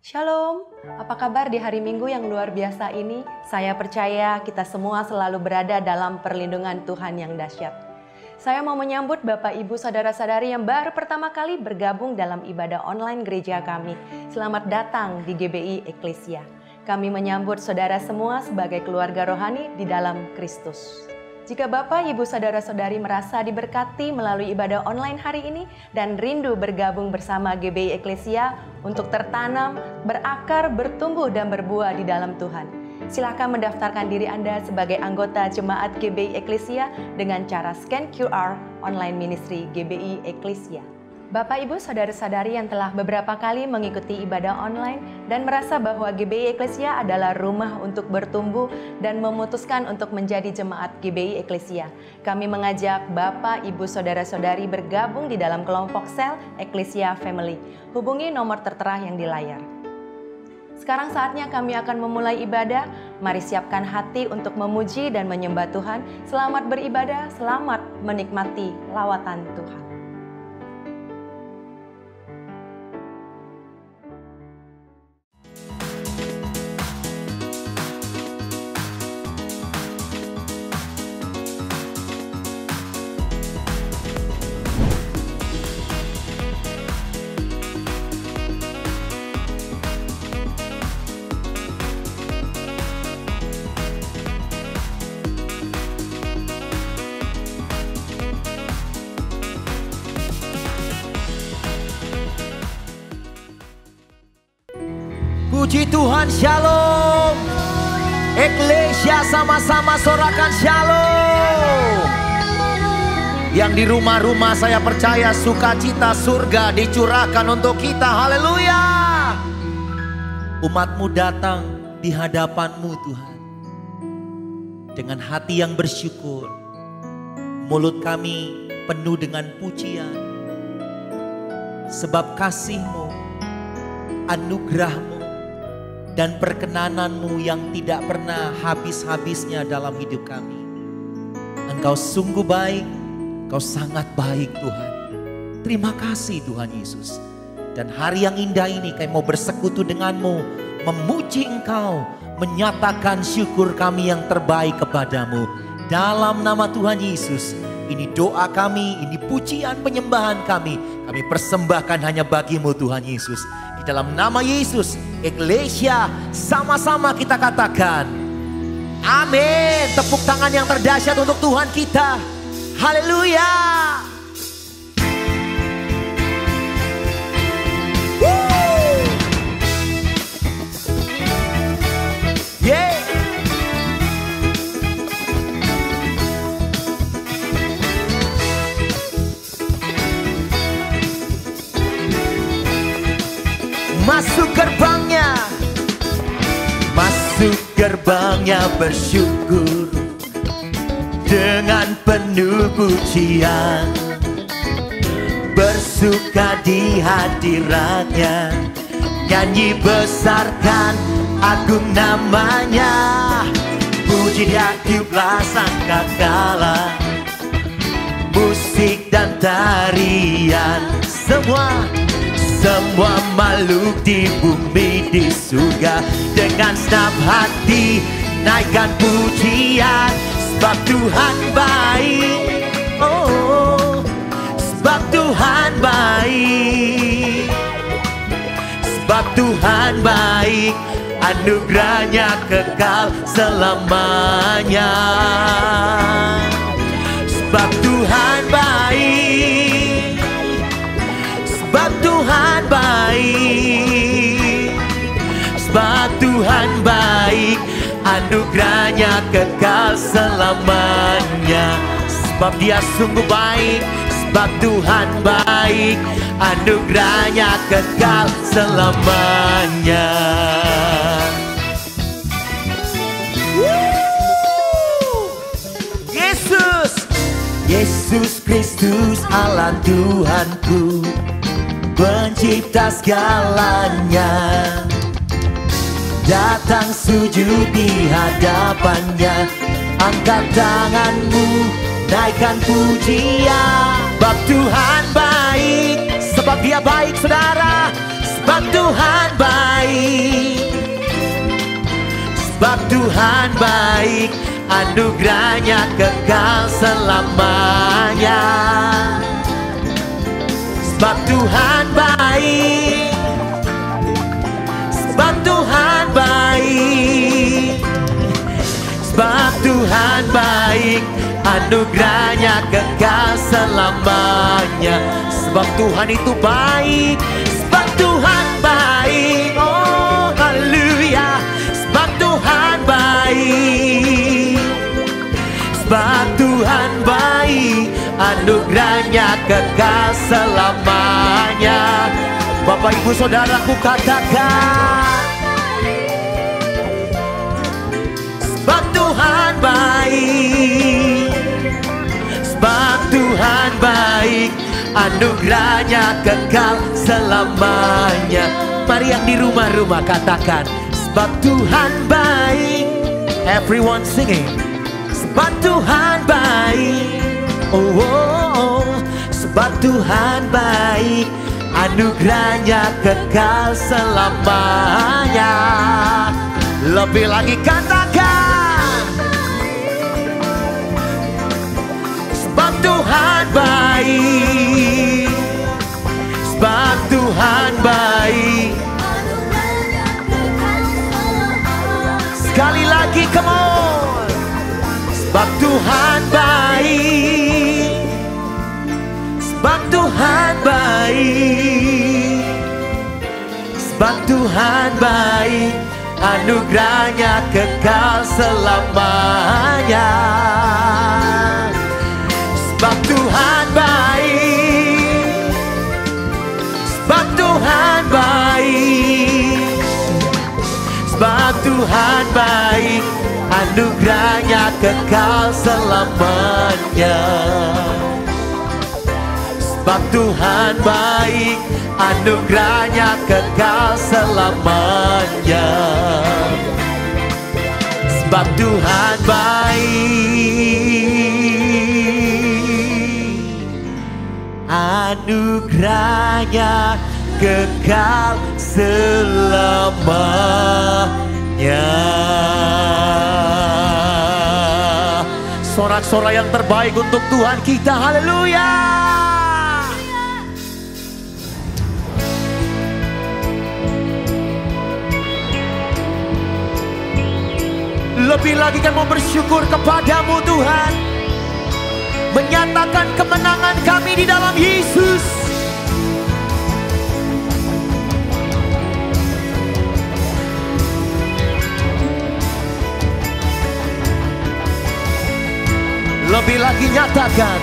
Shalom, apa kabar di hari Minggu yang luar biasa ini? Saya percaya kita semua selalu berada dalam perlindungan Tuhan yang dahsyat. Saya mau menyambut Bapak Ibu Saudara-saudari yang baru pertama kali bergabung dalam ibadah online gereja kami. Selamat datang di GBI Eklesia. Kami menyambut saudara semua sebagai keluarga rohani di dalam Kristus. Jika Bapak, Ibu, Saudara-saudari merasa diberkati melalui ibadah online hari ini dan rindu bergabung bersama GBI Eklesia untuk tertanam, berakar, bertumbuh, dan berbuah di dalam Tuhan, silakan mendaftarkan diri Anda sebagai anggota Jemaat GBI Eklesia dengan cara scan QR online ministry GBI Eklesia. Bapak, Ibu, Saudara-saudari yang telah beberapa kali mengikuti ibadah online dan merasa bahwa GBI Eklesia adalah rumah untuk bertumbuh dan memutuskan untuk menjadi jemaat GBI Eklesia, kami mengajak Bapak, Ibu, Saudara-saudari bergabung di dalam kelompok sel Eklesia Family. Hubungi nomor tertera yang di layar. Sekarang saatnya kami akan memulai ibadah. Mari siapkan hati untuk memuji dan menyembah Tuhan. Selamat beribadah, selamat menikmati lawatan Tuhan. Puji Tuhan, shalom. Eklesia sama-sama sorakan shalom. Yang di rumah-rumah saya percaya sukacita surga dicurahkan untuk kita, haleluya. Umat-Mu datang di hadapan-Mu Tuhan dengan hati yang bersyukur. Mulut kami penuh dengan pujian. Sebab kasih-Mu, anugerah-Mu, dan perkenanan-Mu yang tidak pernah habis-habisnya dalam hidup kami. Engkau sungguh baik, Engkau sangat baik Tuhan. Terima kasih Tuhan Yesus. Dan hari yang indah ini kami mau bersekutu dengan-Mu, memuji Engkau, menyatakan syukur kami yang terbaik kepadamu. Dalam nama Tuhan Yesus, ini doa kami, ini pujian penyembahan kami. Kami persembahkan hanya bagi-Mu Tuhan Yesus. Dalam nama Yesus, Eklesia sama-sama kita katakan amin. Tepuk tangan yang terdahsyat untuk Tuhan kita. Haleluya. Yeah. Masuk gerbangnya bersyukur dengan penuh pujian, bersuka di hadiratnya, nyanyi besarkan agung namanya, puji dia tiuplah sangkakala, musik dan tarian, semua makhluk di bumi di surga dengan senap hati naikkan pujian, sebab Tuhan baik, oh, sebab Tuhan baik, sebab Tuhan baik, anugerahnya kekal selamanya, sebab Tuhan baik, sebab Tuhan baik, sebab Tuhan baik, anugerahnya kekal selamanya. Sebab dia sungguh baik, sebab Tuhan baik, anugerahnya kekal selamanya. Yesus Kristus Allah Tuhanku, pencipta segalanya, datang sujud di hadapannya, angkat tanganmu, naikkan pujian. Sebab Tuhan baik, sebab dia baik saudara, sebab Tuhan baik, baik, sebab Tuhan baik, anugerahnya kekal selamanya. Sebab Tuhan baik, sebab Tuhan baik, sebab Tuhan baik, anugerahnya kekal selamanya. Sebab Tuhan itu baik, sebab Tuhan baik, oh haleluya. Sebab Tuhan baik, sebab Tuhan baik, anugerahnya kekal selamanya. Bapak ibu saudaraku katakan, sebab Tuhan baik, sebab Tuhan baik, anugerahnya kekal selamanya. Mari yang di rumah-rumah katakan, sebab Tuhan baik. Everyone singing, sebab Tuhan baik, oh, oh, oh. Sebab Tuhan baik, anugerahnya kekal selamanya. Lebih lagi katakan, sebab Tuhan baik, sebab Tuhan baik. Sekali lagi, come on. Sebab Tuhan baik, sebab Tuhan baik, sebab Tuhan baik, anugerahnya kekal selamanya. Sebab Tuhan baik, sebab Tuhan baik, sebab Tuhan baik, anugerahnya kekal selamanya. Sebab Tuhan baik, anugerahnya kekal selamanya. Sebab Tuhan baik, anugerahnya kekal selamanya. Sorak-sorai yang terbaik untuk Tuhan kita, haleluya. Lebih lagi kan mau bersyukur kepadamu Tuhan, menyatakan kemenangan kami di dalam Yesus. Lebih lagi nyatakan,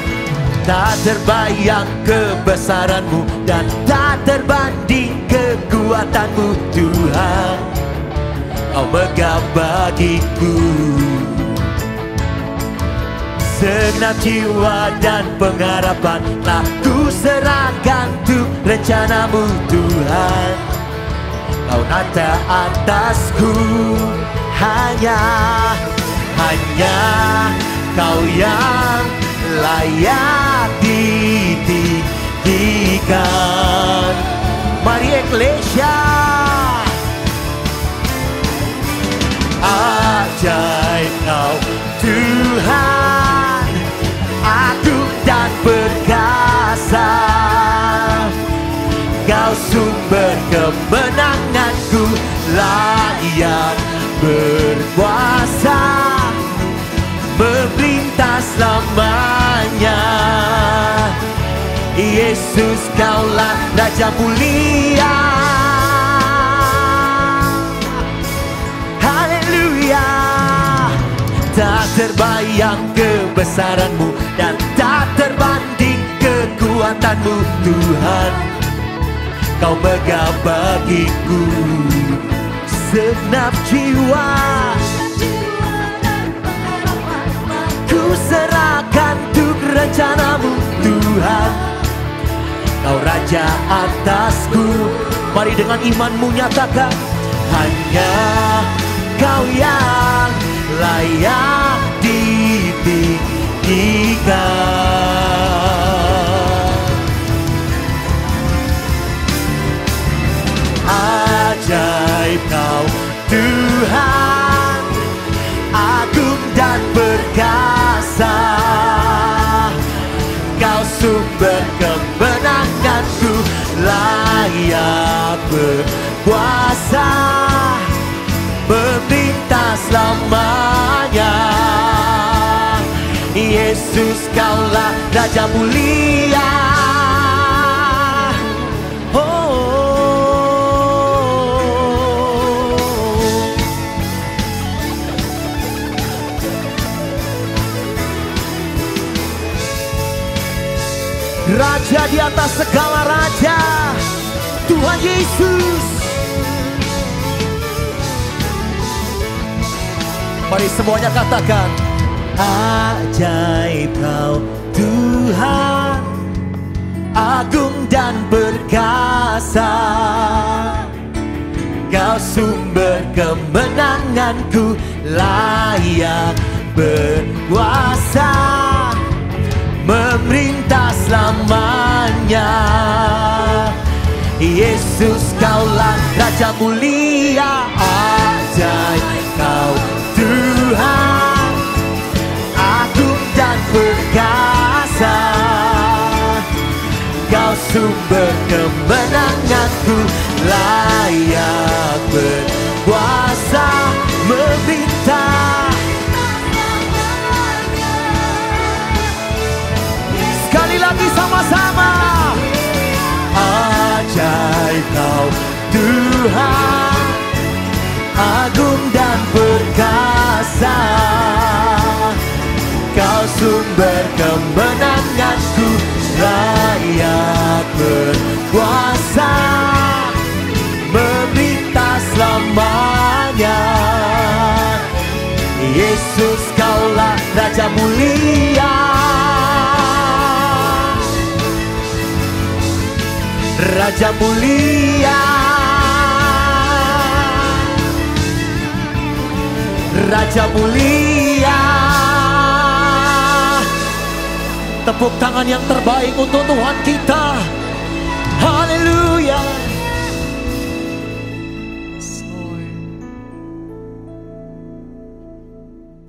tak terbayang kebesaranmu dan tak terbanding kekuatanmu Tuhan. Kau megah bagiku, segenap jiwa dan pengharapan telah ku serahkan untuk rencanamu Tuhan. Kau nata atasku, hanya Kau yang layak ditinggikan. Mari Eklesia, ajaib Kau Tuhan, agung dan perkasa. Kau sumber kemenanganku, layak berkuasa, memerintah selamanya. Yesus, Kaulah Raja mulia. Haleluya. Tak terbayang kebesaranmu dan tak terbanding kekuatanmu Tuhan. Kau megah bagiku, segenap jiwa ku serahkan untuk rencanamu Tuhan. Kau Raja atasku. Mari dengan imanmu nyatakan, hanya Kau yang layak ditinggikan. Ajaib ajaib Kau Tuhan, agung dan perkasa. Kau sumber kemenanganku, layak berkuasa, meminta selamanya. Yesus, Kaulah Raja mulia. Raja di atas segala raja, Tuhan Yesus. Mari semuanya katakan, ajaib Kau Tuhan, agung dan perkasa. Kau sumber kemenanganku, layak berkuasa, memerintah selamanya. Yesus, Kaulah Raja mulia. Ajaib Kau Tuhan, agung dan perkasa. Kau sumber kemenanganku, layak berkuasa, memerintah. Sekali lagi sama-sama. Ajaib Kau Tuhan, agung dan perkasa. Kau sumber kemenanganku, layak berkuasa, memerintah selamanya. Yesus, Kaulah Raja mulia. Raja mulia, Raja mulia. Tepuk tangan yang terbaik untuk Tuhan kita. Haleluya.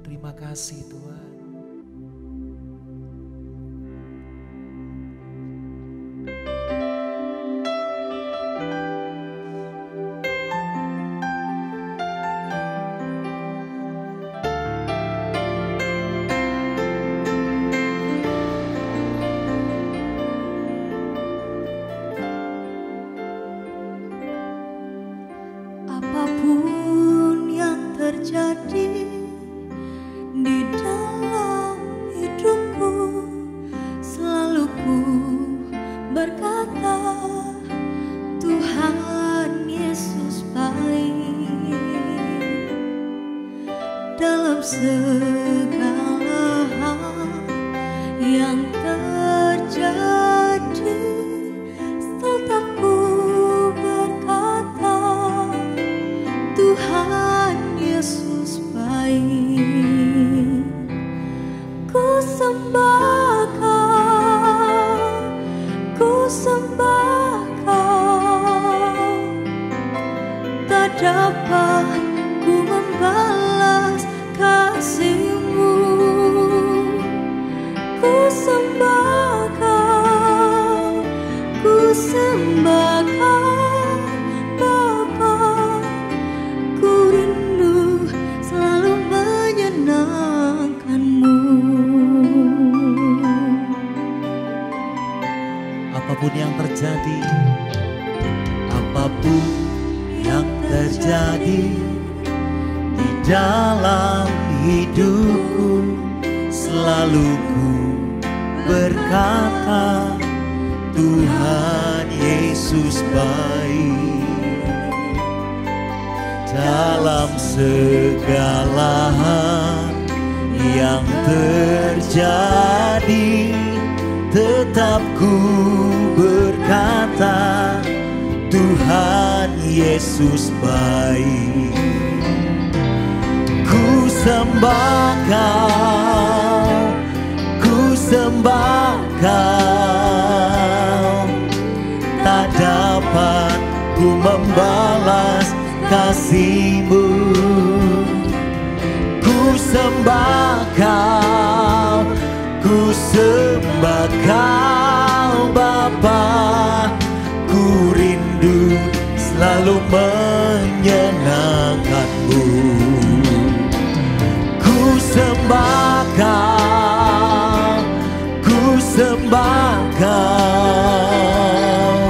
Terima kasih Tuhan. Apapun yang terjadi di dalam hidupku, selalu ku berkata, Tuhan Yesus baik. Dalam segala hal yang terjadi, tetap ku berkata, Tuhan Yesus baik. Ku sembah Kau, ku sembah Kau. Tak dapat ku membalas kasih-Mu. Ku sembah Kau, ku sembah Kau. Apapun yang terjadi, apapun yang terjadi di dalam hidupku, selalu ku berkata, Tuhan Yesus baik. Dalam segala hal yang terjadi, tetap ku berkata, Tuhan Yesus baik. Ku sembah Kau, ku sembah Kau. Tak dapat ku membalas kasih-Mu. Ku sembah Kau, ku sembah Kau Bapa. Ku rindu selalu menyenangkan-Mu. Ku sembah Kau, ku sembah Kau.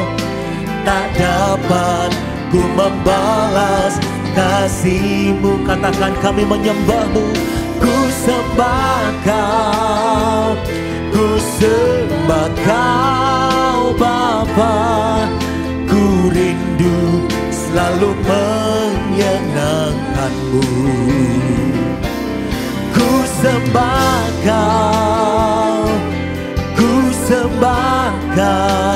Tak dapat ku membalas kasih-Mu. Katakan, kami menyembah-Mu. Ku sembah Kau, ku sembah Kau Bapa. Ku rindu selalu menyenangkan-Mu. Ku sembah Kau, ku sembah Kau.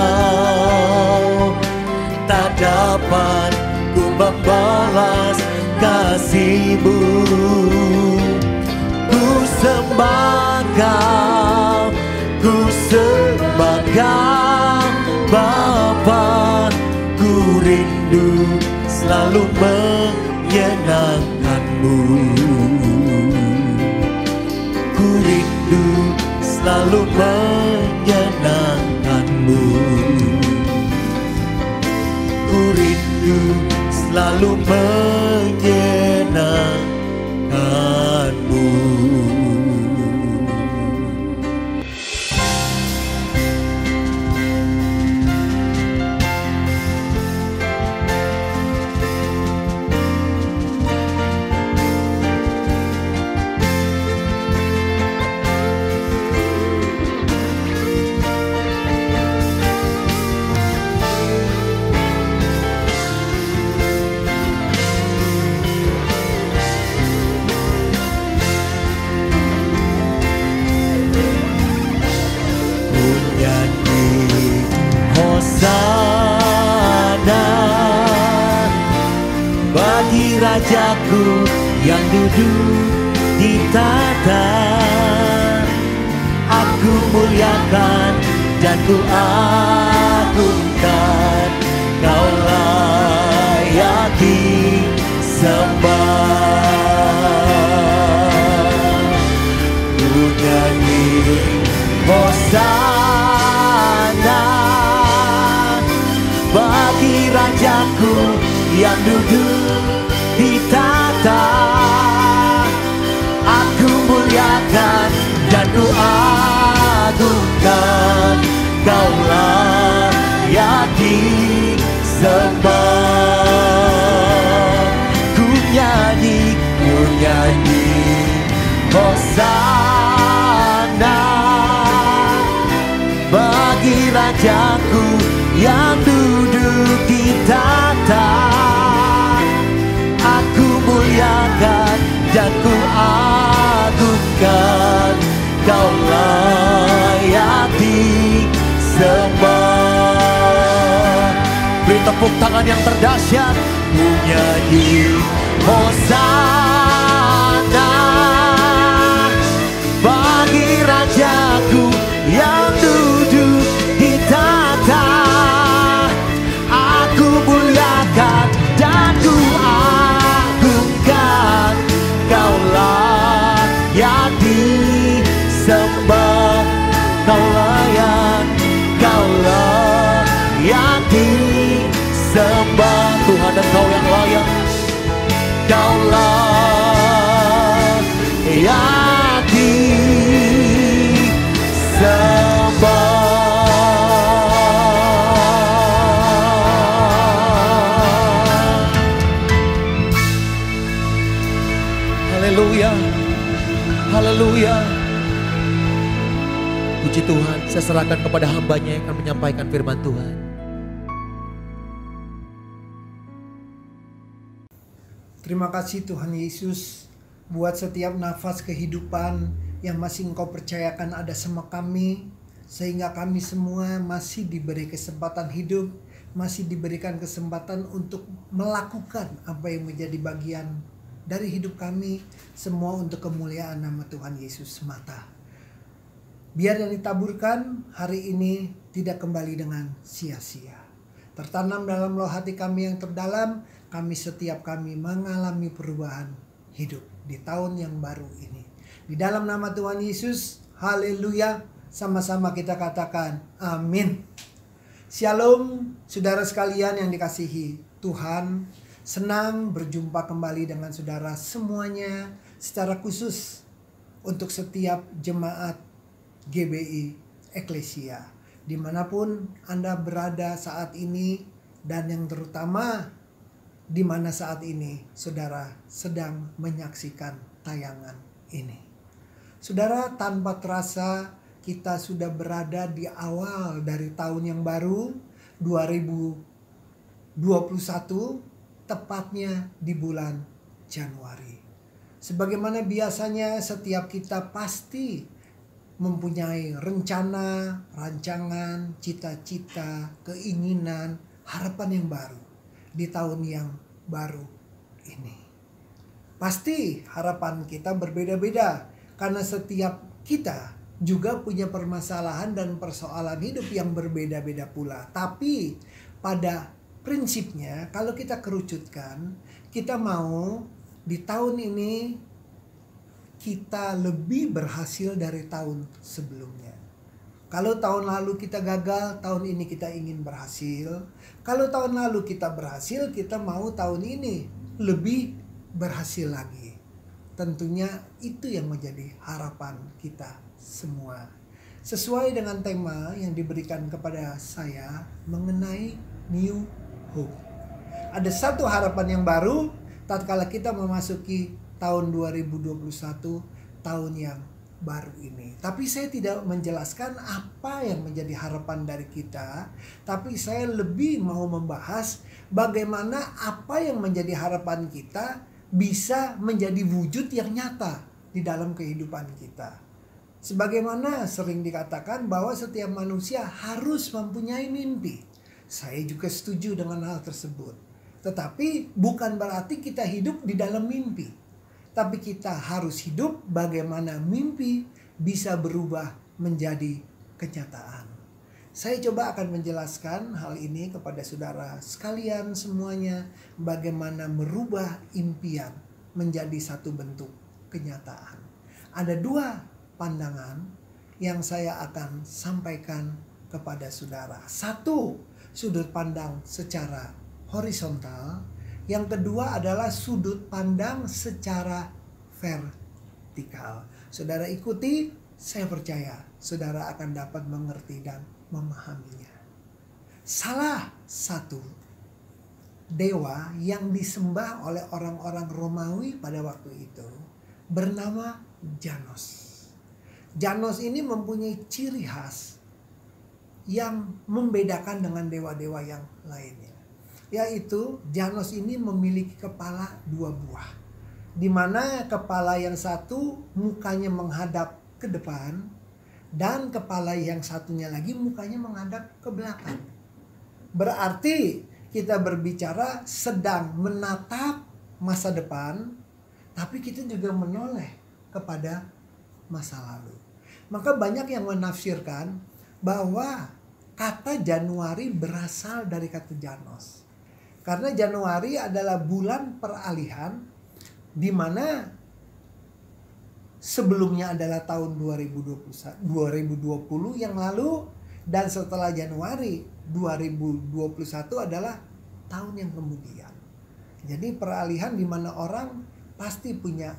Tak dapat ku membalas kasih-Mu. Ku sembah Kau, ku sembah Kau Bapa. Ku rindu selalu menyenangkan-Mu. Ku rindu selalu menyenangkan-Mu. Ku rindu selalu menyenangkan-Mu. Rajaku yang duduk di tahta, aku muliakan dan ku agungkan. Kau layak disembah. Ku nyanyi hosana bagi Rajaku yang duduk di tahta. Aku muliakan dan ku agungkan. Kau layak disembah. Ku nyanyi hosana bagi Rajaku yang duduk di tahta. Muliakan dan ku agungkan. Kau layak disembah. Beri tepuk tangan yang terdahsyat. Ku nyanyi hosana bagi Rajaku yang duduk di tahta. Aku muliakan dan ku Kau layak disembah. Kau layak disembah. Tuhan, dan Kau yang layak. Kau layak disembah. Haleluya, haleluya. Puji Tuhan, saya serahkan kepada hamba-Nya yang akan menyampaikan firman Tuhan. Terima kasih Tuhan Yesus buat setiap nafas kehidupan yang masih Engkau percayakan ada sama kami, sehingga kami semua masih diberi kesempatan hidup, masih diberikan kesempatan untuk melakukan apa yang menjadi bagian dari hidup kami, semua untuk kemuliaan nama Tuhan Yesus semata. Biar yang ditaburkan hari ini tidak kembali dengan sia-sia. Tertanam dalam roh hati kami yang terdalam, setiap kami mengalami perubahan hidup di tahun yang baru ini. Di dalam nama Tuhan Yesus, haleluya, sama-sama kita katakan amin. Shalom saudara sekalian yang dikasihi Tuhan, senang berjumpa kembali dengan saudara semuanya secara khusus untuk setiap jemaat GBI Eklesia dimanapun Anda berada saat ini, dan yang terutama di mana saat ini saudara sedang menyaksikan tayangan ini. Saudara, tanpa terasa kita sudah berada di awal dari tahun yang baru 2021, tepatnya di bulan Januari. Sebagaimana biasanya setiap kita pasti mempunyai rencana, rancangan, cita-cita, keinginan, harapan yang baru di tahun yang baru ini. Pasti harapan kita berbeda-beda karena setiap kita juga punya permasalahan dan persoalan hidup yang berbeda-beda pula. Tapi pada prinsipnya kalau kita kerucutkan, kita mau di tahun ini kita lebih berhasil dari tahun sebelumnya. Kalau tahun lalu kita gagal, tahun ini kita ingin berhasil. Kalau tahun lalu kita berhasil, kita mau tahun ini lebih berhasil lagi. Tentunya itu yang menjadi harapan kita semua. Sesuai dengan tema yang diberikan kepada saya mengenai New Hope. Ada satu harapan yang baru tatkala kita memasuki tahun 2021, tahun yang baru ini. Tapi saya tidak menjelaskan apa yang menjadi harapan dari kita, tapi saya lebih mau membahas bagaimana apa yang menjadi harapan kita bisa menjadi wujud yang nyata di dalam kehidupan kita. Sebagaimana sering dikatakan bahwa setiap manusia harus mempunyai mimpi. Saya juga setuju dengan hal tersebut. Tetapi bukan berarti kita hidup di dalam mimpi. Tapi kita harus hidup bagaimana mimpi bisa berubah menjadi kenyataan. Saya coba akan menjelaskan hal ini kepada saudara sekalian semuanya. Bagaimana merubah impian menjadi satu bentuk kenyataan. Ada dua pandangan yang saya akan sampaikan kepada saudara. Satu, sudut pandang secara horizontal. Yang kedua adalah sudut pandang secara vertikal. Saudara ikuti, saya percaya saudara akan dapat mengerti dan memahaminya. Salah satu dewa yang disembah oleh orang-orang Romawi pada waktu itu bernama Janus. Janus ini mempunyai ciri khas yang membedakan dengan dewa-dewa yang lainnya. Yaitu Janus ini memiliki kepala dua buah. Di mana kepala yang satu mukanya menghadap ke depan dan kepala yang satunya lagi mukanya menghadap ke belakang. Berarti kita berbicara sedang menatap masa depan, tapi kita juga menoleh kepada masa lalu. Maka banyak yang menafsirkan bahwa kata Januari berasal dari kata Janus. Karena Januari adalah bulan peralihan di mana sebelumnya adalah tahun 2020 yang lalu, dan setelah Januari 2021 adalah tahun yang kemudian. Jadi peralihan di mana orang pasti punya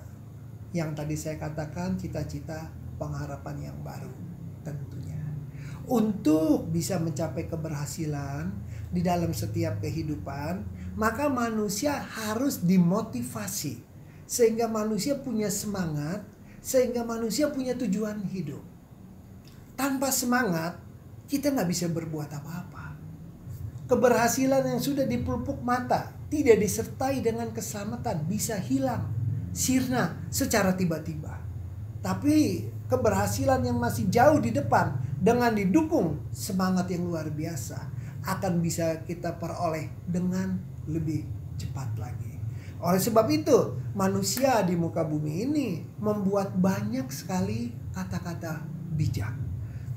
yang tadi saya katakan cita-cita pengharapan yang baru tentunya. Untuk bisa mencapai keberhasilan di dalam setiap kehidupan, maka manusia harus dimotivasi sehingga manusia punya semangat, sehingga manusia punya tujuan hidup. Tanpa semangat kita nggak bisa berbuat apa-apa. Keberhasilan yang sudah dipelupuk mata tidak disertai dengan keselamatan bisa hilang, sirna secara tiba-tiba. Tapi keberhasilan yang masih jauh di depan dengan didukung semangat yang luar biasa akan bisa kita peroleh dengan lebih cepat lagi. Oleh sebab itu, manusia di muka bumi ini membuat banyak sekali kata-kata bijak.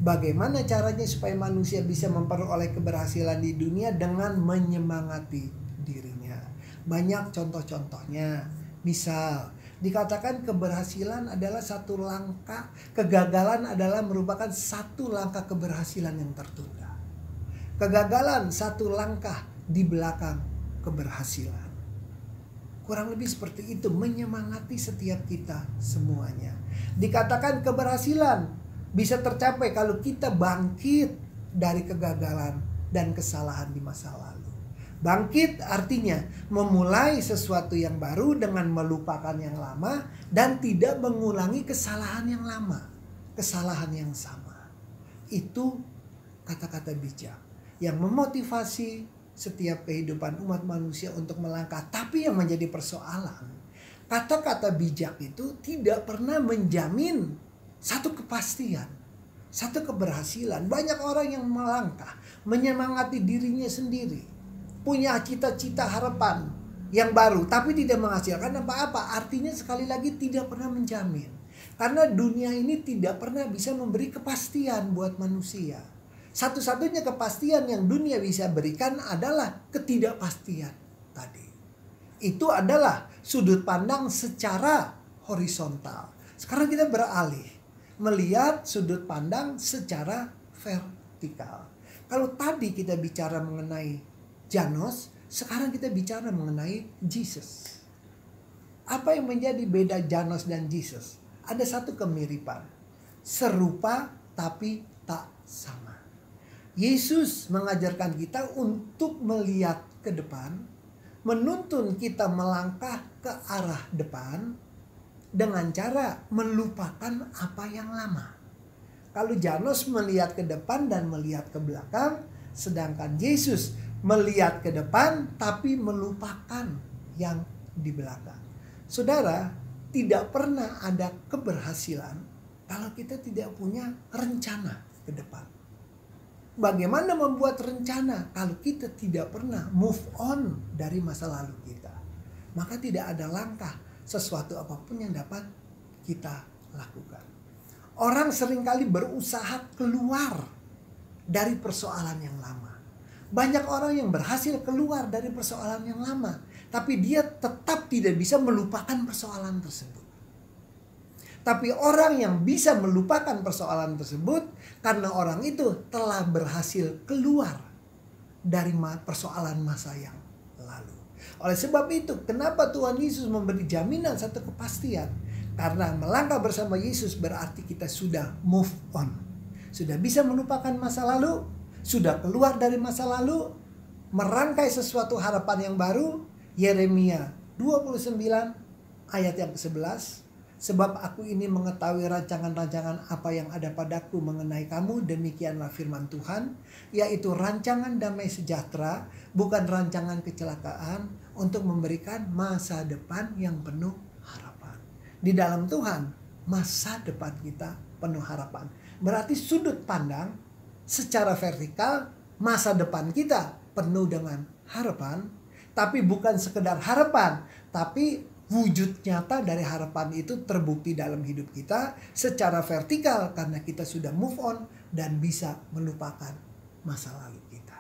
Bagaimana caranya supaya manusia bisa memperoleh keberhasilan di dunia? Dengan menyemangati dirinya. Banyak contoh-contohnya. Misal, dikatakan keberhasilan adalah satu langkah, kegagalan adalah merupakan satu langkah keberhasilan yang tertunda. Kegagalan satu langkah di belakang keberhasilan. Kurang lebih seperti itu, menyemangati setiap kita semuanya. Dikatakan keberhasilan bisa tercapai kalau kita bangkit dari kegagalan dan kesalahan di masa lalu. Bangkit artinya memulai sesuatu yang baru dengan melupakan yang lama dan tidak mengulangi kesalahan yang lama, kesalahan yang sama. Itu kata-kata bijak yang memotivasi setiap kehidupan umat manusia untuk melangkah. Tapi yang menjadi persoalan, kata-kata bijak itu tidak pernah menjamin satu kepastian, satu keberhasilan. Banyak orang yang melangkah, menyemangati dirinya sendiri, punya cita-cita harapan yang baru, tapi tidak menghasilkan apa-apa. Artinya sekali lagi tidak pernah menjamin. Karena dunia ini tidak pernah bisa memberi kepastian buat manusia. Satu-satunya kepastian yang dunia bisa berikan adalah ketidakpastian tadi. Itu adalah sudut pandang secara horizontal. Sekarang kita beralih melihat sudut pandang secara vertikal. Kalau tadi kita bicara mengenai Janos, sekarang kita bicara mengenai Jesus. Apa yang menjadi beda Janos dan Jesus? Ada satu kemiripan, serupa tapi tak sama. Yesus mengajarkan kita untuk melihat ke depan, menuntun kita melangkah ke arah depan dengan cara melupakan apa yang lama. Kalau Janos melihat ke depan dan melihat ke belakang, sedangkan Yesus melihat ke depan tapi melupakan yang di belakang. Saudara, tidak pernah ada keberhasilan kalau kita tidak punya rencana ke depan. Bagaimana membuat rencana kalau kita tidak pernah move on dari masa lalu kita? Maka tidak ada langkah sesuatu apapun yang dapat kita lakukan. Orang seringkali berusaha keluar dari persoalan yang lama. Banyak orang yang berhasil keluar dari persoalan yang lama, tapi dia tetap tidak bisa melupakan persoalan tersebut. Tapi orang yang bisa melupakan persoalan tersebut karena orang itu telah berhasil keluar dari persoalan masa yang lalu. Oleh sebab itu, kenapa Tuhan Yesus memberi jaminan satu kepastian? Karena melangkah bersama Yesus berarti kita sudah move on. Sudah bisa melupakan masa lalu, sudah keluar dari masa lalu, merangkai sesuatu harapan yang baru. Yeremia 29 ayat yang ke-11. Sebab aku ini mengetahui rancangan-rancangan apa yang ada padaku mengenai kamu, demikianlah firman Tuhan, yaitu rancangan damai sejahtera, bukan rancangan kecelakaan, untuk memberikan masa depan yang penuh harapan. Di dalam Tuhan, masa depan kita penuh harapan. Berarti sudut pandang secara vertikal, masa depan kita penuh dengan harapan, tapi bukan sekedar harapan, tapi wujud nyata dari harapan itu terbukti dalam hidup kita secara vertikal karena kita sudah move on dan bisa melupakan masa lalu kita.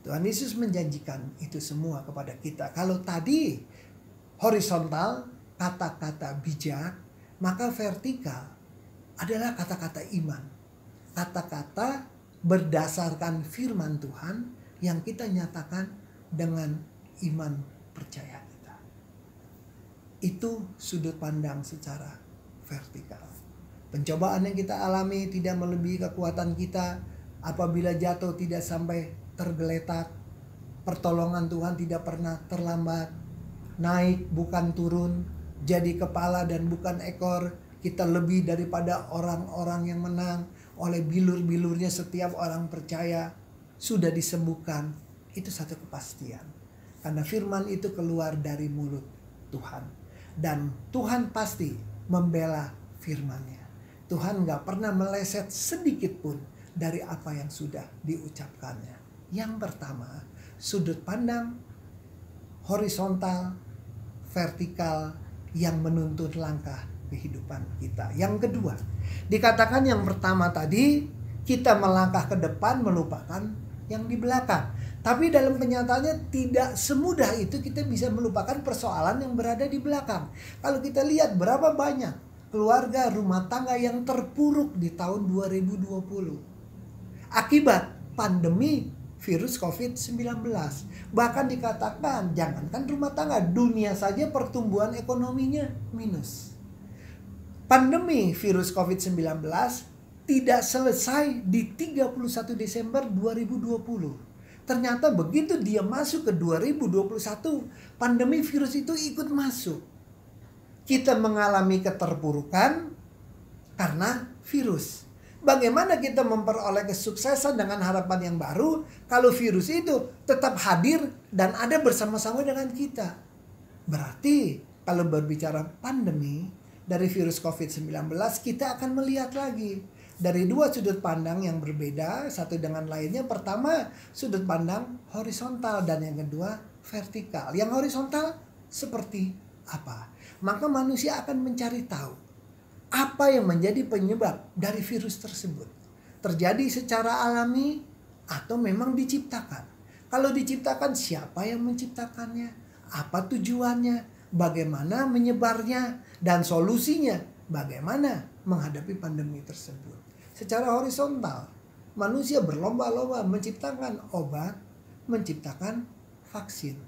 Tuhan Yesus menjanjikan itu semua kepada kita. Kalau tadi horizontal, kata-kata bijak, maka vertikal adalah kata-kata iman. Kata-kata berdasarkan firman Tuhan yang kita nyatakan dengan iman percaya. Itu sudut pandang secara vertikal. Pencobaan yang kita alami tidak melebihi kekuatan kita. Apabila jatuh tidak sampai tergeletak. Pertolongan Tuhan tidak pernah terlambat. Naik bukan turun. Jadi kepala dan bukan ekor. Kita lebih daripada orang-orang yang menang. Oleh bilur-bilurnya setiap orang percaya sudah disembuhkan. Itu satu kepastian. Karena firman itu keluar dari mulut Tuhan. Dan Tuhan pasti membela firman-Nya. Tuhan gak pernah meleset sedikit pun dari apa yang sudah diucapkannya. Yang pertama, sudut pandang horizontal, vertikal yang menuntun langkah kehidupan kita. Yang kedua, dikatakan yang pertama tadi, kita melangkah ke depan melupakan yang di belakang. Tapi dalam kenyataannya tidak semudah itu kita bisa melupakan persoalan yang berada di belakang. Kalau kita lihat berapa banyak keluarga rumah tangga yang terpuruk di tahun 2020. Akibat pandemi virus COVID-19. Bahkan dikatakan jangankan rumah tangga, dunia saja pertumbuhan ekonominya minus. Pandemi virus COVID-19 tidak selesai di 31 Desember 2020. Ternyata begitu dia masuk ke 2021, pandemi virus itu ikut masuk. Kita mengalami keterpurukan karena virus. Bagaimana kita memperoleh kesuksesan dengan harapan yang baru kalau virus itu tetap hadir dan ada bersama-sama dengan kita? Berarti kalau berbicara pandemi dari virus COVID-19, kita akan melihat lagi dari dua sudut pandang yang berbeda satu dengan lainnya. Pertama, sudut pandang horizontal dan yang kedua vertikal. Yang horizontal seperti apa? Maka manusia akan mencari tahu apa yang menjadi penyebab dari virus tersebut. Terjadi secara alami atau memang diciptakan. Kalau diciptakan, siapa yang menciptakannya? Apa tujuannya? Bagaimana menyebarnya? Dan solusinya bagaimana menghadapi pandemi tersebut. Secara horizontal, manusia berlomba-lomba menciptakan obat, menciptakan vaksin.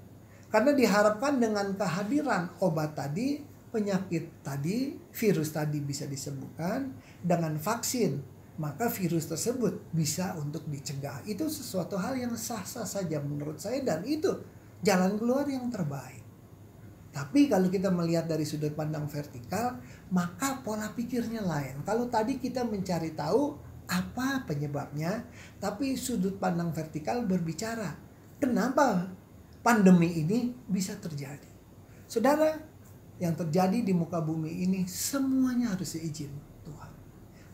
Karena diharapkan dengan kehadiran obat tadi, penyakit tadi, virus tadi bisa disembuhkan. Dengan vaksin, maka virus tersebut bisa untuk dicegah. Itu sesuatu hal yang sah-sah saja menurut saya, dan itu jalan keluar yang terbaik. Tapi kalau kita melihat dari sudut pandang vertikal, maka pola pikirnya lain. Kalau tadi kita mencari tahu apa penyebabnya, tapi sudut pandang vertikal berbicara, kenapa pandemi ini bisa terjadi? Saudara, yang terjadi di muka bumi ini semuanya harus seizin Tuhan.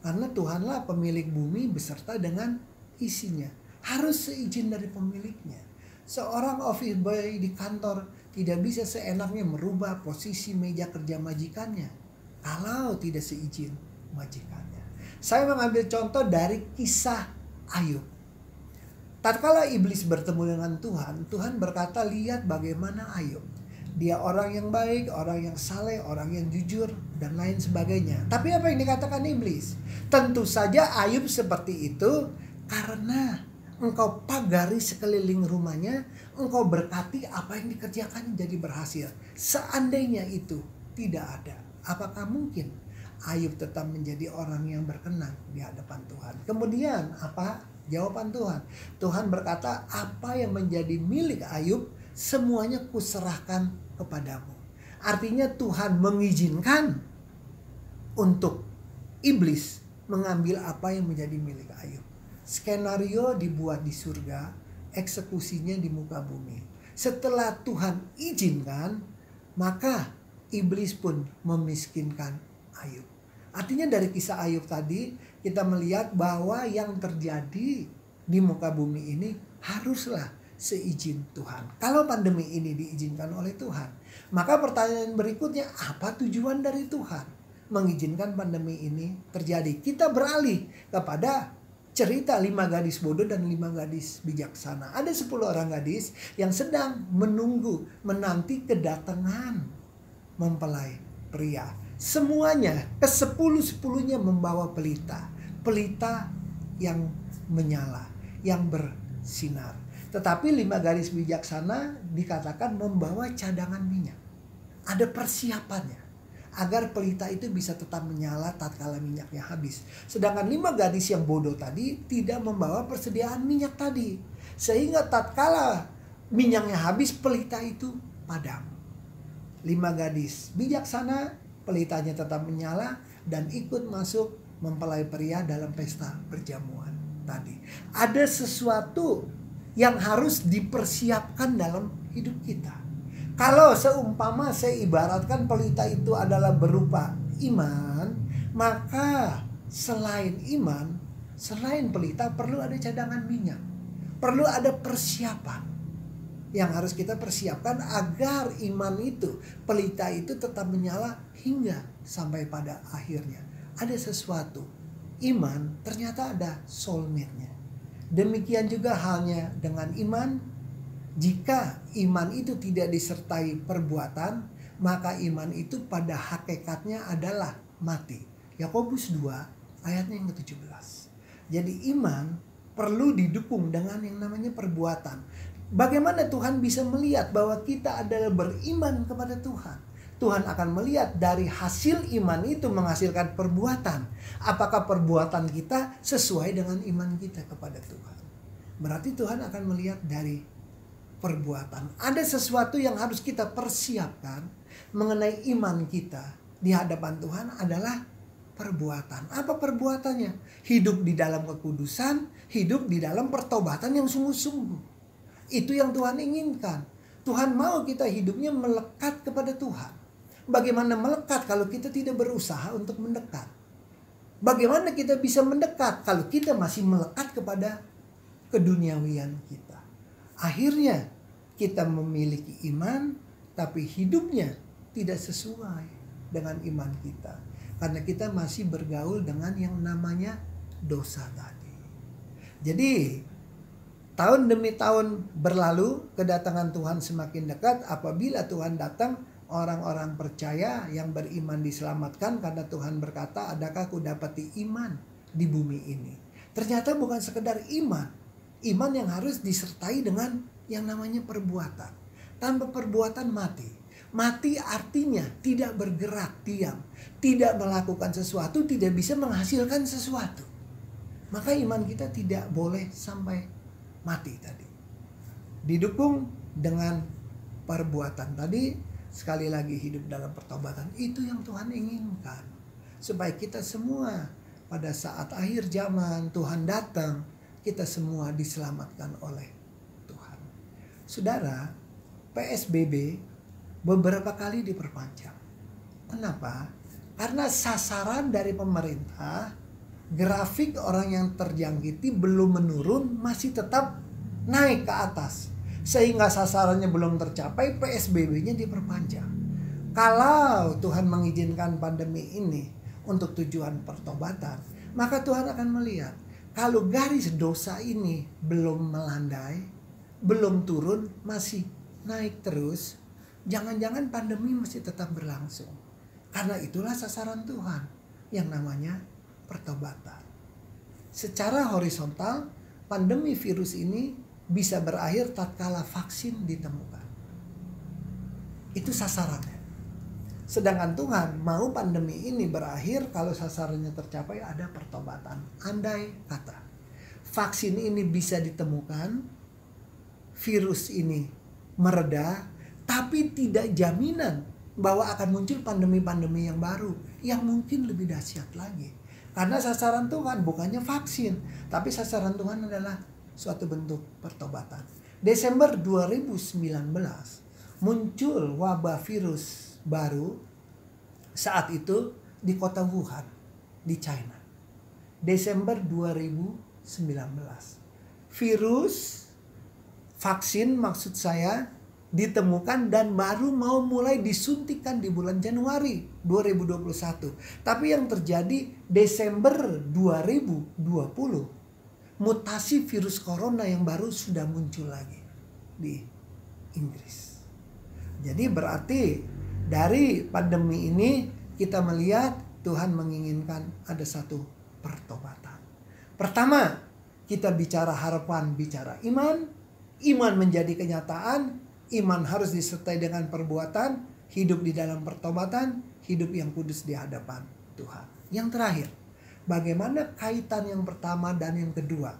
Karena Tuhanlah pemilik bumi beserta dengan isinya. Harus seizin dari pemiliknya. Seorang office boy di kantor tidak bisa seenaknya merubah posisi meja kerja majikannya kalau tidak seizin majikannya. Saya mengambil contoh dari kisah Ayub. Tatkala iblis bertemu dengan Tuhan, Tuhan berkata, lihat bagaimana Ayub. Dia orang yang baik, orang yang saleh, orang yang jujur, dan lain sebagainya. Tapi apa yang dikatakan iblis? Tentu saja Ayub seperti itu karena engkau pagari sekeliling rumahnya, engkau berkati apa yang dikerjakan jadi berhasil. Seandainya itu tidak ada, apakah mungkin Ayub tetap menjadi orang yang berkenan di hadapan Tuhan? Kemudian apa jawaban Tuhan? Tuhan berkata, apa yang menjadi milik Ayub semuanya kuserahkan kepadamu. Artinya Tuhan mengizinkan untuk iblis mengambil apa yang menjadi milik Ayub. Skenario dibuat di surga, eksekusinya di muka bumi. Setelah Tuhan izinkan, maka iblis pun memiskinkan Ayub. Artinya dari kisah Ayub tadi kita melihat bahwa yang terjadi di muka bumi ini haruslah seizin Tuhan. Kalau pandemi ini diizinkan oleh Tuhan, maka pertanyaan berikutnya, apa tujuan dari Tuhan mengizinkan pandemi ini terjadi? Kita beralih kepada cerita 5 gadis bodoh dan 5 gadis bijaksana. Ada 10 orang gadis yang sedang menanti kedatangan mempelai pria. Semuanya, ke-10-10-nya membawa pelita. Pelita yang menyala, yang bersinar. Tetapi 5 gadis bijaksana dikatakan membawa cadangan minyak. Ada persiapannya agar pelita itu bisa tetap menyala tatkala minyaknya habis. Sedangkan 5 gadis yang bodoh tadi tidak membawa persediaan minyak tadi. Sehingga tatkala minyaknya habis, pelita itu padam. 5 gadis bijaksana, pelitanya tetap menyala dan ikut masuk mempelai pria dalam pesta perjamuan tadi. Ada sesuatu yang harus dipersiapkan dalam hidup kita. Kalau seumpama saya ibaratkan pelita itu adalah berupa iman, maka selain iman, selain pelita perlu ada cadangan minyak. Perlu ada persiapan yang harus kita persiapkan agar iman itu, pelita itu tetap menyala hingga sampai pada akhirnya. Ada sesuatu, iman ternyata ada soulmate-nya. Demikian juga halnya dengan iman, Jika iman itu tidak disertai perbuatan, maka iman itu pada hakikatnya adalah mati. Yakobus 2 ayatnya yang ke-17. Jadi iman perlu didukung dengan yang namanya perbuatan. Bagaimana Tuhan bisa melihat bahwa kita adalah beriman kepada Tuhan? Tuhan akan melihat dari hasil iman itu menghasilkan perbuatan. Apakah perbuatan kita sesuai dengan iman kita kepada Tuhan? Berarti Tuhan akan melihat dari perbuatan. Ada sesuatu yang harus kita persiapkan mengenai iman kita di hadapan Tuhan adalah perbuatan. Apa perbuatannya? Hidup di dalam kekudusan, hidup di dalam pertobatan yang sungguh-sungguh. Itu yang Tuhan inginkan. Tuhan mau kita hidupnya melekat kepada Tuhan. Bagaimana melekat kalau kita tidak berusaha untuk mendekat? Bagaimana kita bisa mendekat kalau kita masih melekat kepada keduniawian kita? Akhirnya kita memiliki iman, tapi hidupnya tidak sesuai dengan iman kita. Karena kita masih bergaul dengan yang namanya dosa tadi. Jadi tahun demi tahun berlalu, kedatangan Tuhan semakin dekat. Apabila Tuhan datang, orang-orang percaya yang beriman diselamatkan karena Tuhan berkata, adakah ku dapati iman di bumi ini? Ternyata bukan sekedar iman. Iman yang harus disertai dengan yang namanya perbuatan. Tanpa perbuatan mati. Mati artinya tidak bergerak diam. Tidak melakukan sesuatu, tidak bisa menghasilkan sesuatu. Maka iman kita tidak boleh sampai mati tadi. Didukung dengan perbuatan tadi. Sekali lagi hidup dalam pertobatan. Itu yang Tuhan inginkan. Supaya kita semua pada saat akhir zaman Tuhan datang, kita semua diselamatkan oleh Tuhan. Saudara, PSBB beberapa kali diperpanjang. Kenapa? Karena sasaran dari pemerintah, grafik orang yang terjangkiti belum menurun, masih tetap naik ke atas. Sehingga sasarannya belum tercapai, PSBB-nya diperpanjang. Kalau Tuhan mengizinkan pandemi ini untuk tujuan pertobatan, maka Tuhan akan melihat, kalau garis dosa ini belum melandai, belum turun, masih naik terus, jangan-jangan pandemi masih tetap berlangsung. Karena itulah sasaran Tuhan yang namanya pertobatan. Secara horizontal, pandemi virus ini bisa berakhir tatkala vaksin ditemukan. Itu sasarannya. Sedangkan Tuhan mau pandemi ini berakhir kalau sasarannya tercapai ada pertobatan. Andai kata vaksin ini bisa ditemukan, virus ini mereda, tapi tidak jaminan bahwa akan muncul pandemi-pandemi yang baru yang mungkin lebih dahsyat lagi. Karena sasaran Tuhan bukannya vaksin, tapi sasaran Tuhan adalah suatu bentuk pertobatan. Desember 2019 muncul wabah virus baru saat itu di kota Wuhan di China. Desember 2019. Virus vaksin maksud saya ditemukan dan baru mau mulai disuntikan di bulan Januari 2021. Tapi yang terjadi Desember 2020, mutasi virus corona yang baru sudah muncul lagi di Inggris. Jadi berarti dari pandemi ini kita melihat Tuhan menginginkan ada satu pertobatan. Pertama, kita bicara harapan, bicara iman. Iman menjadi kenyataan. Iman harus disertai dengan perbuatan. Hidup di dalam pertobatan. Hidup yang kudus di hadapan Tuhan. Yang terakhir, bagaimana kaitan yang pertama dan yang kedua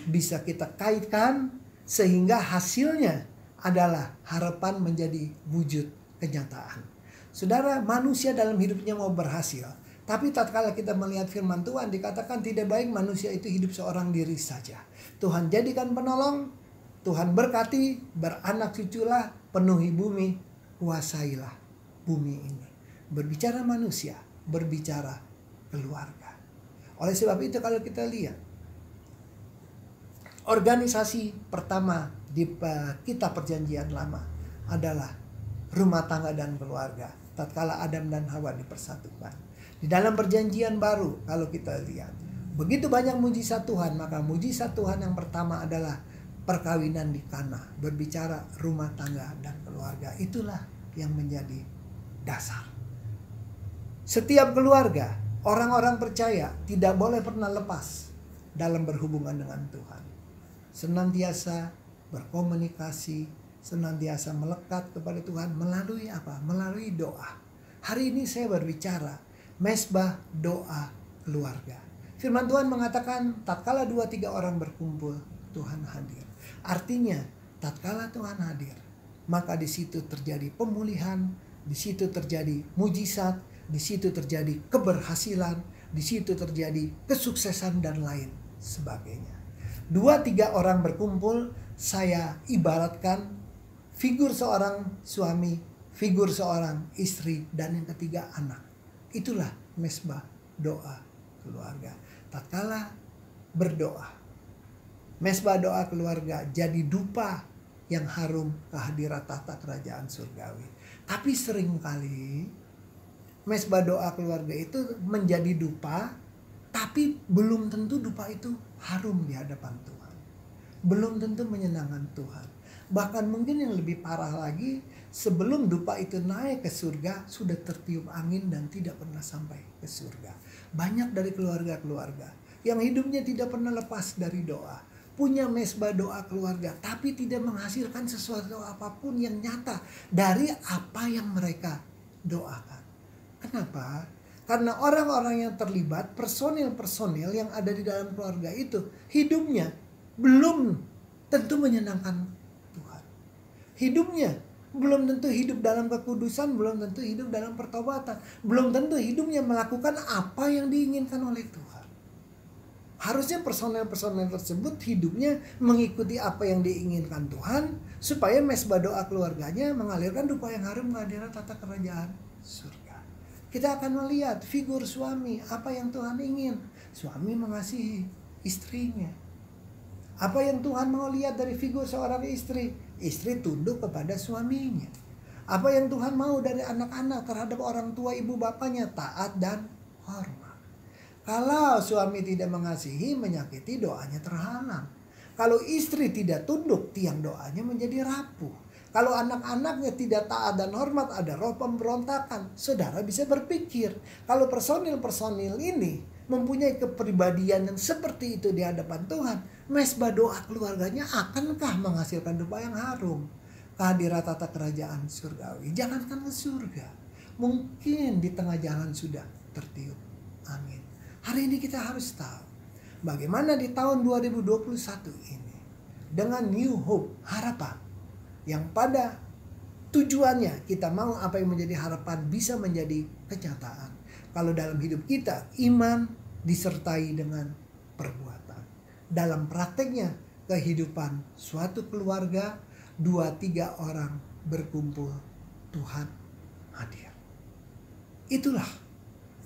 bisa kita kaitkan sehingga hasilnya adalah harapan menjadi wujud kenyataan. Saudara, manusia dalam hidupnya mau berhasil, tapi tatkala kita melihat firman Tuhan dikatakan tidak baik manusia itu hidup seorang diri saja. Tuhan jadikan penolong, Tuhan berkati, beranak cuculah, penuhi bumi, kuasailah bumi ini. Berbicara manusia, berbicara keluarga. Oleh sebab itu kalau kita lihat organisasi pertama di kitab perjanjian lama adalah rumah tangga dan keluarga. Tatkala Adam dan Hawa dipersatukan. Di dalam perjanjian baru kalau kita lihat begitu banyak mujizat Tuhan, maka mujizat Tuhan yang pertama adalah perkawinan di Kana, berbicara rumah tangga dan keluarga. Itulah yang menjadi dasar. Setiap keluarga, orang-orang percaya tidak boleh pernah lepas dalam berhubungan dengan Tuhan. Senantiasa berkomunikasi, senantiasa melekat kepada Tuhan melalui apa? Melalui doa. Hari ini saya berbicara mesbah doa keluarga. Firman Tuhan mengatakan tatkala 2-3 orang berkumpul, Tuhan hadir. Artinya tatkala Tuhan hadir, maka di situ terjadi pemulihan, di situ terjadi mujizat, di situ terjadi keberhasilan, di situ terjadi kesuksesan dan lain sebagainya. 2-3 orang berkumpul, saya ibaratkan figur seorang suami, figur seorang istri, dan yang ketiga anak. Itulah mesbah doa keluarga. Tatkala berdoa, mesbah doa keluarga jadi dupa yang harum kehadirat tahta kerajaan surgawi. Tapi seringkali mesbah doa keluarga itu menjadi dupa, tapi belum tentu dupa itu harum di hadapan Tuhan. Belum tentu menyenangkan Tuhan. Bahkan mungkin yang lebih parah lagi, sebelum dupa itu naik ke surga, sudah tertiup angin dan tidak pernah sampai ke surga. Banyak dari keluarga-keluarga yang hidupnya tidak pernah lepas dari doa. Punya mesbah doa keluarga, tapi tidak menghasilkan sesuatu apapun yang nyata dari apa yang mereka doakan. Kenapa? Karena orang-orang yang terlibat, personil-personil yang ada di dalam keluarga itu, hidupnya belum tentu menyenangkan Tuhan. Hidupnya belum tentu hidup dalam kekudusan, belum tentu hidup dalam pertobatan, belum tentu hidupnya melakukan apa yang diinginkan oleh Tuhan. Harusnya personel-personel tersebut hidupnya mengikuti apa yang diinginkan Tuhan, supaya mesbah doa keluarganya mengalirkan dupa yang harum kehadirat tahta kerajaan surga. Kita akan melihat figur suami, apa yang Tuhan ingin. Suami mengasihi istrinya. Apa yang Tuhan mau lihat dari figur seorang istri? Istri tunduk kepada suaminya. Apa yang Tuhan mau dari anak-anak terhadap orang tua ibu bapaknya? Taat dan hormat. Kalau suami tidak mengasihi, menyakiti, doanya terhalang. Kalau istri tidak tunduk, tiang doanya menjadi rapuh. Kalau anak-anaknya tidak taat dan hormat, ada roh pemberontakan. Saudara bisa berpikir, kalau personil-personil ini mempunyai kepribadian yang seperti itu di hadapan Tuhan, mesbah doa keluarganya akankah menghasilkan dupa yang harum kehadirat tahta kerajaan surgawi? Jangankan ke surga, mungkin di tengah jalan sudah tertiup angin. Hari ini kita harus tahu bagaimana di tahun 2021 ini dengan New Hope, harapan yang pada tujuannya kita mau apa yang menjadi harapan bisa menjadi kenyataan. Kalau dalam hidup kita, iman disertai dengan perbuatan. Dalam prakteknya, kehidupan suatu keluarga, 2-3 orang berkumpul, Tuhan hadir. Itulah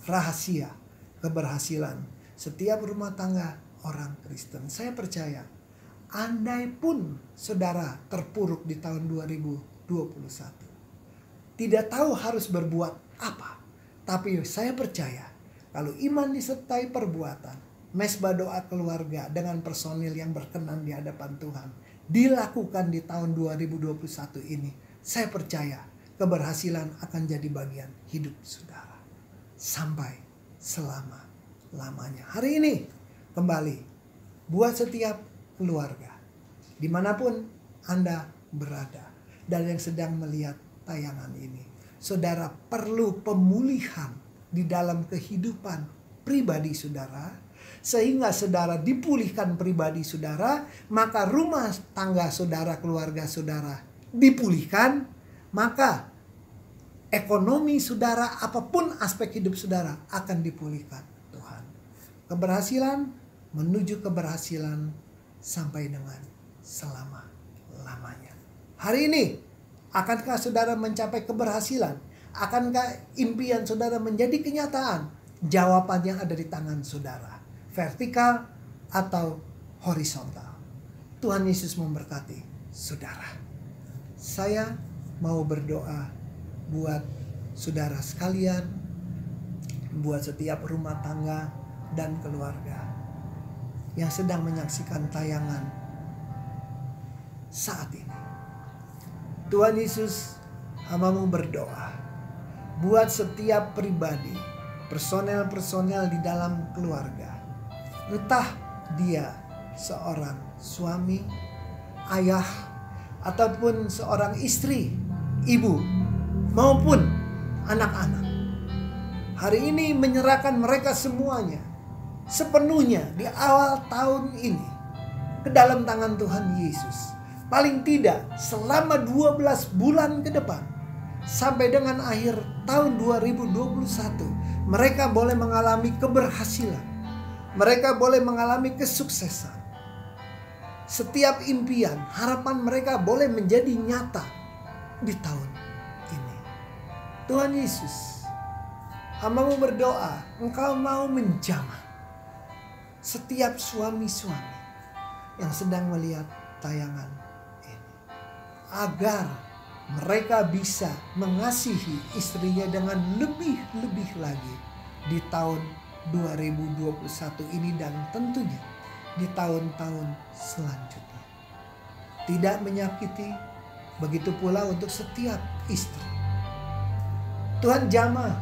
rahasia keberhasilan setiap rumah tangga orang Kristen. Saya percaya, andai pun saudara terpuruk di tahun 2021, tidak tahu harus berbuat apa, tapi saya percaya kalau iman disertai perbuatan, mesbah doa keluarga dengan personil yang berkenan di hadapan Tuhan dilakukan di tahun 2021 ini, saya percaya keberhasilan akan jadi bagian hidup saudara sampai selama-lamanya. Hari ini kembali buat setiap keluarga dimanapun Anda berada dan yang sedang melihat tayangan ini, saudara perlu pemulihan di dalam kehidupan pribadi saudara, sehingga saudara dipulihkan pribadi saudara, maka rumah tangga saudara, keluarga saudara dipulihkan, maka ekonomi saudara, apapun aspek hidup saudara akan dipulihkan Tuhan. Keberhasilan menuju keberhasilan sampai dengan selama-lamanya. Hari ini, akankah saudara mencapai keberhasilan? Akankah impian saudara menjadi kenyataan? Jawabannya ada di tangan saudara. Vertikal atau horizontal. Tuhan Yesus memberkati saudara. Saya mau berdoa buat saudara sekalian, buat setiap rumah tangga dan keluarga yang sedang menyaksikan tayangan saat ini. Tuhan Yesus, hamba-Mu berdoa buat setiap pribadi, personel-personel di dalam keluarga. Entah dia seorang suami, ayah, ataupun seorang istri, ibu, maupun anak-anak. Hari ini menyerahkan mereka semuanya sepenuhnya di awal tahun ini ke dalam tangan Tuhan Yesus. Paling tidak selama 12 bulan ke depan sampai dengan akhir tahun 2021 mereka boleh mengalami keberhasilan. Mereka boleh mengalami kesuksesan. Setiap impian, harapan mereka boleh menjadi nyata di tahun ini. Tuhan Yesus, hamba-Mu berdoa, Engkau mau menjamah setiap suami-suami yang sedang melihat tayangan ini, agar mereka bisa mengasihi istrinya dengan lebih-lebih lagi di tahun 2021 ini dan tentunya di tahun-tahun selanjutnya. Tidak menyakiti, begitu pula untuk setiap istri. Tuhan jamah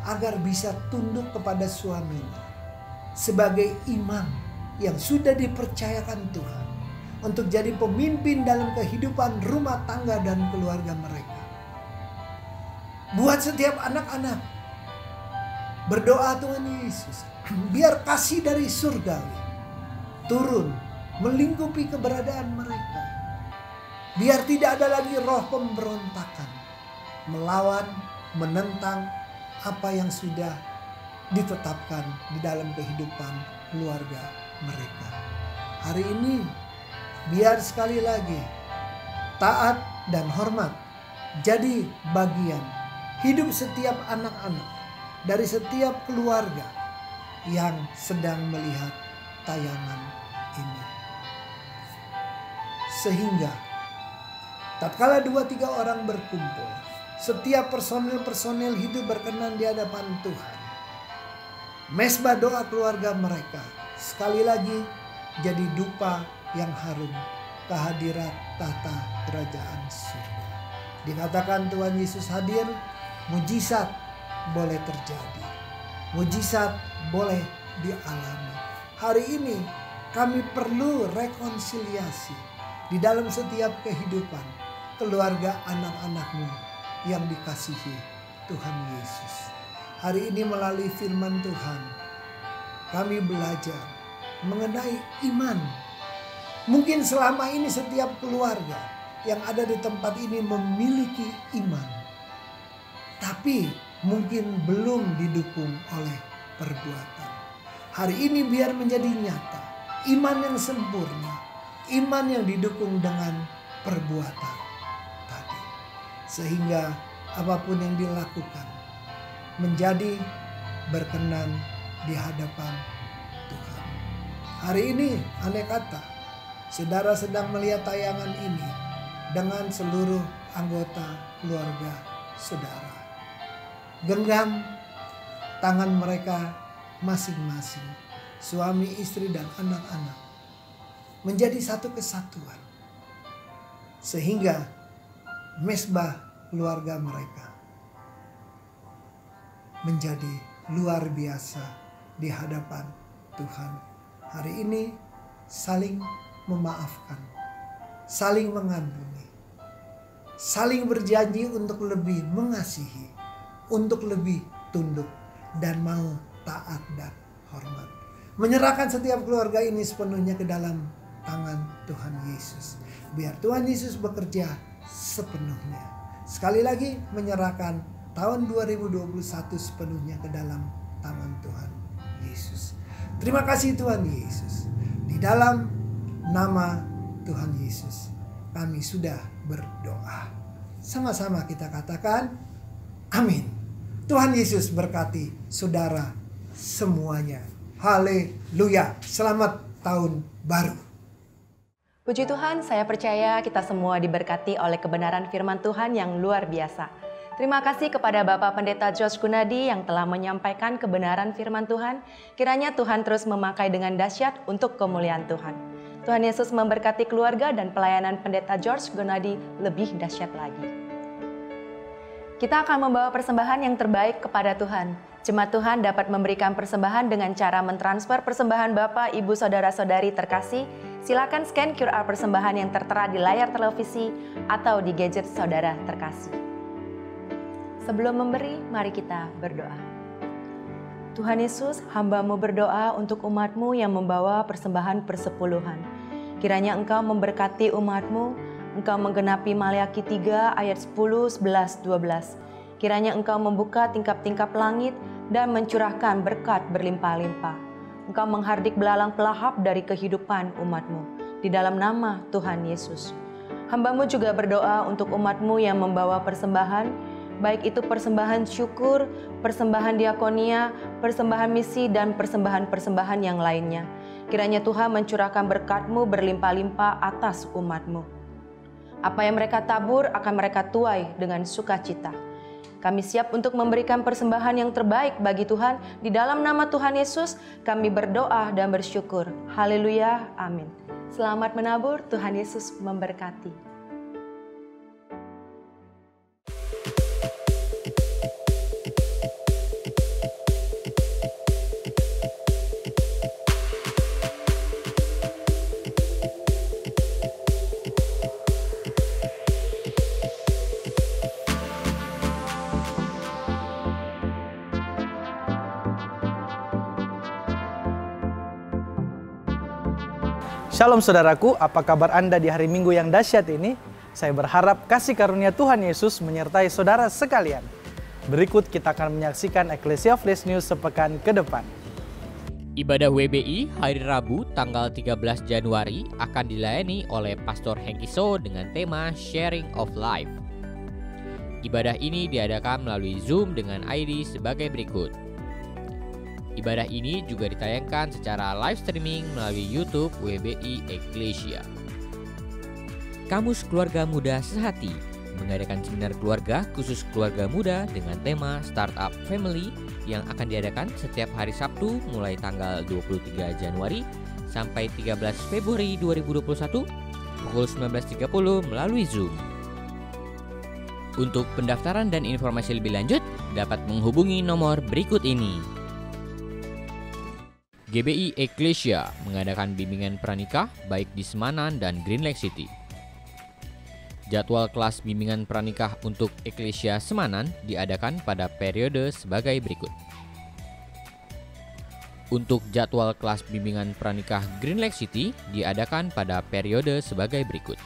agar bisa tunduk kepada suaminya sebagai imam yang sudah dipercayakan Tuhan untuk jadi pemimpin dalam kehidupan rumah tangga dan keluarga mereka. Buat setiap anak-anak, berdoa Tuhan Yesus, biar kasih dari surgawi turun melingkupi keberadaan mereka. Biar tidak ada lagi roh pemberontakan melawan, menentang apa yang sudah ditetapkan di dalam kehidupan keluarga mereka. Hari ini biar sekali lagi taat dan hormat jadi bagian hidup setiap anak-anak dari setiap keluarga yang sedang melihat tayangan ini. Sehingga tatkala 2-3 orang berkumpul, setiap personel-personel hidup berkenan di hadapan Tuhan. Mesbah doa keluarga mereka sekali lagi jadi dupa yang harum kehadirat tahta kerajaan surga. Dikatakan Tuhan Yesus hadir, mujizat boleh terjadi. Mujizat boleh dialami. Hari ini kami perlu rekonsiliasi di dalam setiap kehidupan keluarga anak-anak-Mu yang dikasihi Tuhan Yesus. Hari ini melalui firman Tuhan kami belajar mengenai iman. Mungkin selama ini setiap keluarga yang ada di tempat ini memiliki iman, tapi mungkin belum didukung oleh perbuatan. Hari ini biar menjadi nyata iman yang sempurna, iman yang didukung dengan perbuatan tadi. Sehingga apapun yang dilakukan menjadi berkenan di hadapan Tuhan. Hari ini andai kata saudara sedang melihat tayangan ini dengan seluruh anggota keluarga saudara, genggam tangan mereka masing-masing, suami, istri, dan anak-anak, menjadi satu kesatuan. Sehingga mesbah keluarga mereka menjadi luar biasa di hadapan Tuhan. Hari ini saling memaafkan, saling mengampuni, saling berjanji untuk lebih mengasihi, untuk lebih tunduk dan mau taat dan hormat. Menyerahkan setiap keluarga ini sepenuhnya ke dalam tangan Tuhan Yesus. Biar Tuhan Yesus bekerja sepenuhnya. Sekali lagi menyerahkan tahun 2021 sepenuhnya ke dalam tangan Tuhan Yesus. Terima kasih Tuhan Yesus. Di dalam nama Tuhan Yesus kami sudah berdoa. Sama-sama kita katakan amin. Tuhan Yesus berkati saudara semuanya. Haleluya. Selamat tahun baru. Puji Tuhan, saya percaya kita semua diberkati oleh kebenaran firman Tuhan yang luar biasa. Terima kasih kepada Bapak Pendeta George Gunadi yang telah menyampaikan kebenaran firman Tuhan. Kiranya Tuhan terus memakai dengan dahsyat untuk kemuliaan Tuhan. Tuhan Yesus memberkati keluarga dan pelayanan Pendeta George Gonadi lebih dahsyat lagi. Kita akan membawa persembahan yang terbaik kepada Tuhan. Jemaat Tuhan dapat memberikan persembahan dengan cara mentransfer persembahan Bapak, Ibu, Saudara-saudari terkasih. Silakan scan QR persembahan yang tertera di layar televisi atau di gadget saudara terkasih. Sebelum memberi, mari kita berdoa. Tuhan Yesus, hamba-Mu berdoa untuk umat-Mu yang membawa persembahan persepuluhan. Kiranya Engkau memberkati umat-Mu, Engkau menggenapi Maleakhi 3 ayat 10, 11, 12. Kiranya Engkau membuka tingkap-tingkap langit dan mencurahkan berkat berlimpah-limpah. Engkau menghardik belalang pelahap dari kehidupan umat-Mu. Di dalam nama Tuhan Yesus. Hamba-Mu juga berdoa untuk umat-Mu yang membawa persembahan, baik itu persembahan syukur, persembahan diakonia, persembahan misi, dan persembahan-persembahan yang lainnya. Kiranya Tuhan mencurahkan berkat-Mu berlimpah-limpah atas umat-Mu. Apa yang mereka tabur akan mereka tuai dengan sukacita. Kami siap untuk memberikan persembahan yang terbaik bagi Tuhan. Di dalam nama Tuhan Yesus, kami berdoa dan bersyukur. Haleluya, amin. Selamat menabur, Tuhan Yesus memberkati. Shalom saudaraku, apa kabar Anda di hari Minggu yang dahsyat ini? Saya berharap kasih karunia Tuhan Yesus menyertai saudara sekalian. Berikut kita akan menyaksikan Ecclesia Flash News sepekan ke depan. Ibadah WBI hari Rabu tanggal 13 Januari akan dilayani oleh Pastor Hengki So dengan tema Sharing of Life. Ibadah ini diadakan melalui Zoom dengan ID sebagai berikut. Ibadah ini juga ditayangkan secara live streaming melalui YouTube WBI Ecclesia. Kamus Keluarga Muda Sehati mengadakan seminar keluarga khusus keluarga muda dengan tema Startup Family yang akan diadakan setiap hari Sabtu mulai tanggal 23 Januari sampai 13 Februari 2021 pukul 19.30 melalui Zoom. Untuk pendaftaran dan informasi lebih lanjut dapat menghubungi nomor berikut ini. GBI Ecclesia mengadakan bimbingan pranikah baik di Semanan dan Green Lake City. Jadwal kelas bimbingan pranikah untuk Ecclesia Semanan diadakan pada periode sebagai berikut. Untuk jadwal kelas bimbingan pranikah Green Lake City diadakan pada periode sebagai berikut.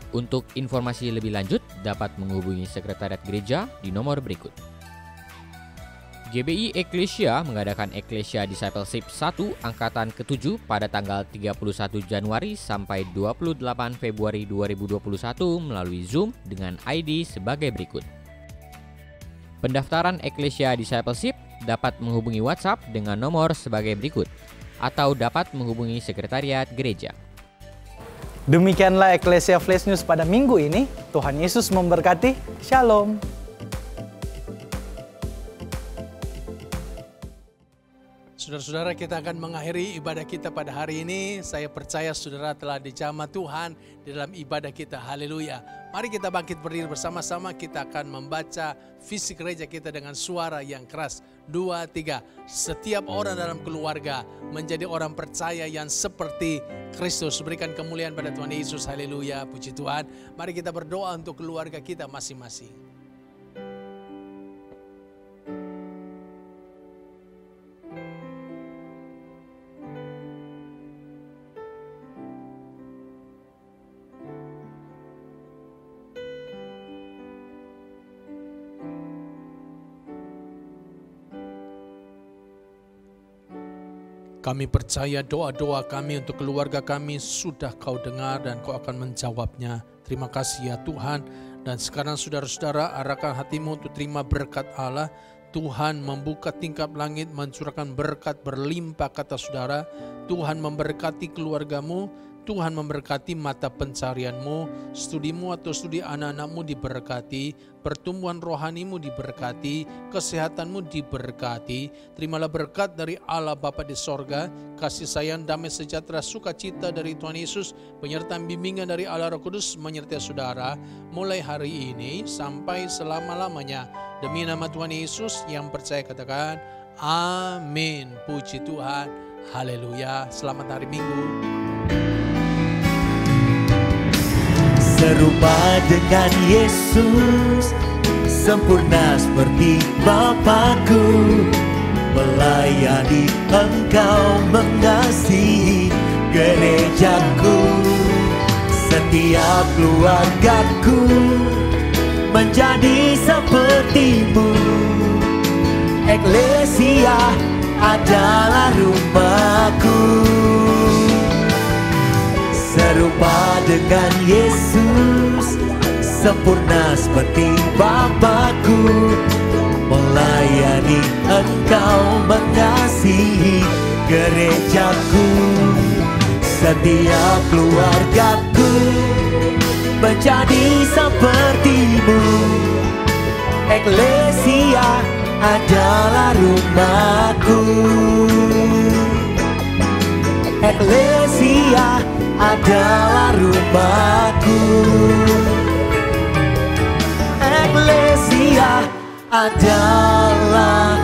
Untuk informasi lebih lanjut dapat menghubungi sekretariat gereja di nomor berikut. GBI Ecclesia mengadakan Ecclesia Discipleship 1 Angkatan ke-7 pada tanggal 31 Januari sampai 28 Februari 2021 melalui Zoom dengan ID sebagai berikut. Pendaftaran Ecclesia Discipleship dapat menghubungi WhatsApp dengan nomor sebagai berikut atau dapat menghubungi sekretariat gereja. Demikianlah Ecclesia Flash News pada minggu ini. Tuhan Yesus memberkati. Shalom. Saudara-saudara, kita akan mengakhiri ibadah kita pada hari ini. Saya percaya saudara telah dijamah Tuhan di dalam ibadah kita. Haleluya. Mari kita bangkit berdiri bersama-sama. Kita akan membaca visi gereja kita dengan suara yang keras. 2, 3. Setiap orang dalam keluarga menjadi orang percaya yang seperti Kristus. Berikan kemuliaan pada Tuhan Yesus. Haleluya. Puji Tuhan. Mari kita berdoa untuk keluarga kita masing-masing. Kami percaya doa-doa kami untuk keluarga kami sudah Kau dengar dan Kau akan menjawabnya. Terima kasih ya Tuhan. Dan sekarang saudara-saudara arahkan hatimu untuk terima berkat Allah. Tuhan membuka tingkap langit, mencurahkan berkat berlimpah kata saudara. Tuhan memberkati keluargamu. Tuhan memberkati mata pencarianmu, studimu atau studi anak-anakmu diberkati, pertumbuhan rohanimu diberkati, kesehatanmu diberkati. Terimalah berkat dari Allah Bapa di sorga, kasih sayang, damai sejahtera, sukacita dari Tuhan Yesus, penyertaan bimbingan dari Allah Roh Kudus menyertai saudara mulai hari ini sampai selama-lamanya. Demi nama Tuhan Yesus yang percaya katakan amin. Puji Tuhan, haleluya. Selamat hari Minggu. Serupa dengan Yesus, sempurna seperti Bapakku, melayani Engkau, mengasihi gerejaku. Setiap keluargaku menjadi sepertimu. Eklesia adalah rumahku. Serupa dengan Yesus, sempurna seperti Bapakku, melayani Engkau, mengasihi gerejaku. Setiap keluargaku menjadi sepertimu. Eklesia adalah rumahku. Eklesia adalah rumahku. Eklesia adalah